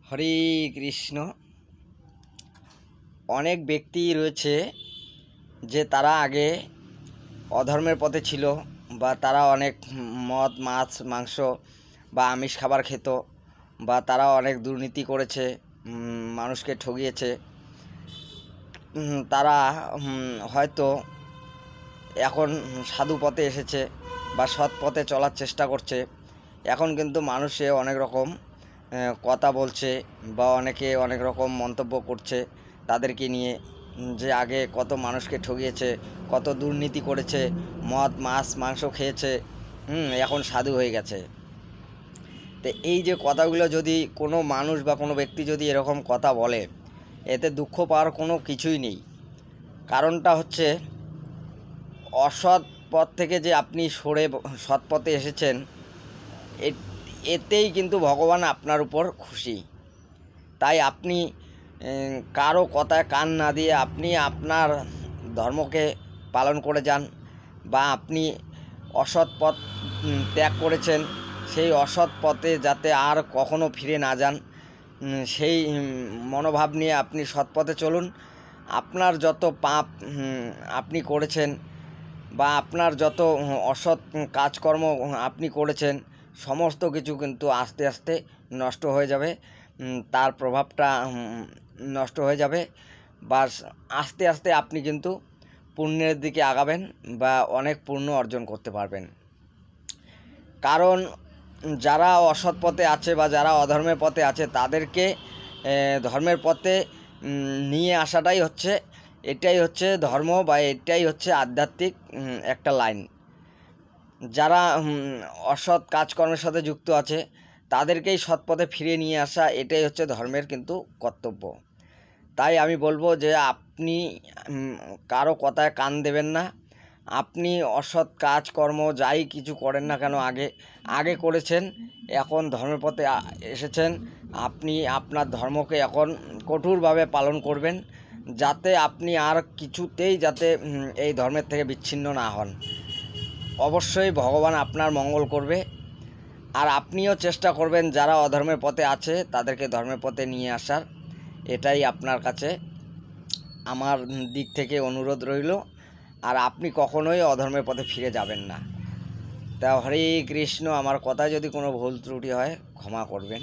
হরে কৃষ্ণ। অনেক ব্যক্তি রয়েছে যে তারা আগে অধর্মের পথে ছিল, বা তারা অনেক মদ মাছ মাংস বা আমিষ খাবার খেত, বা তারা অনেক দুর্নীতি করেছে, মানুষকে ঠগিয়েছে। তারা হয়তো এখন সাধু পথে এসেছে বা সৎ পথে চলার চেষ্টা করছে। এখন কিন্তু মানুষে অনেক রকম কথা বলছে বা অনেকে অনেক রকম মন্তব্য করছে তাদেরকে নিয়ে, যে আগে কত মানুষকে ঠকিয়েছে, কত দুর্নীতি করেছে, মদ মাছ মাংস খেয়েছে, এখন সাধু হয়ে গেছে। তো এই যে কথাগুলো যদি কোনো মানুষ বা কোনো ব্যক্তি যদি এরকম কথা বলে, এতে দুঃখ পাওয়ার কোনো কিছুই নেই। কারণটা হচ্ছে, অসৎ পথ থেকে যে আপনি সরে সৎ পথে এসেছেন, এতেই কিন্তু ভগবান আপনার উপর খুশি। তাই আপনি কারো কথায় কান না দিয়ে আপনি আপনার ধর্মকে পালন করে যান, বা আপনি অসৎ পথ ত্যাগ করেছেন, সেই অসৎ পথে যাতে আর কখনো ফিরে না যান, সেই মনোভাব নিয়ে আপনি সৎ পথে চলুন। আপনার যত পাপ আপনি করেছেন, বা আপনার যত অসৎ কাজকর্ম আপনি করেছেন, সমস্ত কিছু কিন্তু আস্তে আস্তে নষ্ট হয়ে যাবে, তার প্রভাবটা নষ্ট হয়ে যাবে, বা আস্তে আস্তে আপনি কিন্তু পুণ্যের দিকে আগাবেন বা অনেক পুণ্য অর্জন করতে পারবেন। কারণ যারা অসৎ পথে আছে বা যারা অধর্মের পথে আছে, তাদেরকে ধর্মের পথে নিয়ে আসাটাই হচ্ছে, এটাই হচ্ছে ধর্ম, বা এটাই হচ্ছে আধ্যাত্মিক একটা লাইন। যারা অসৎ কাজকর্মের সাথে যুক্ত আছে, তাদেরকেই সৎ পথে ফিরিয়ে নিয়ে আসা, এটাই হচ্ছে ধর্মের কিন্তু কর্তব্য। তাই আমি বলবো যে আপনি কারো কথায় কান দেবেন না। আপনি অসৎ কাজকর্ম যাই কিছু করেন না কেন, আগে করেছেন, এখন ধর্মের পথে এসেছেন, আপনি আপনার ধর্মকে এখন কঠোরভাবে পালন করবেন, যাতে আপনি আর কিছুতেই যাতে এই ধর্মের থেকে বিচ্ছিন্ন না হন। অবশ্যই ভগবান আপনার মঙ্গল করবে। আর আপনিও চেষ্টা করবেন যারা অধর্মের পথে আছে তাদেরকে ধর্মের পথে নিয়ে আসার। এটাই আপনার কাছে আমার দিক থেকে অনুরোধ রইল। আর আপনি কখনোই অধর্মের পথে ফিরে যাবেন না। তা হরে কৃষ্ণ। আমার কথায় যদি কোনো ভুল ত্রুটি হয় ক্ষমা করবেন।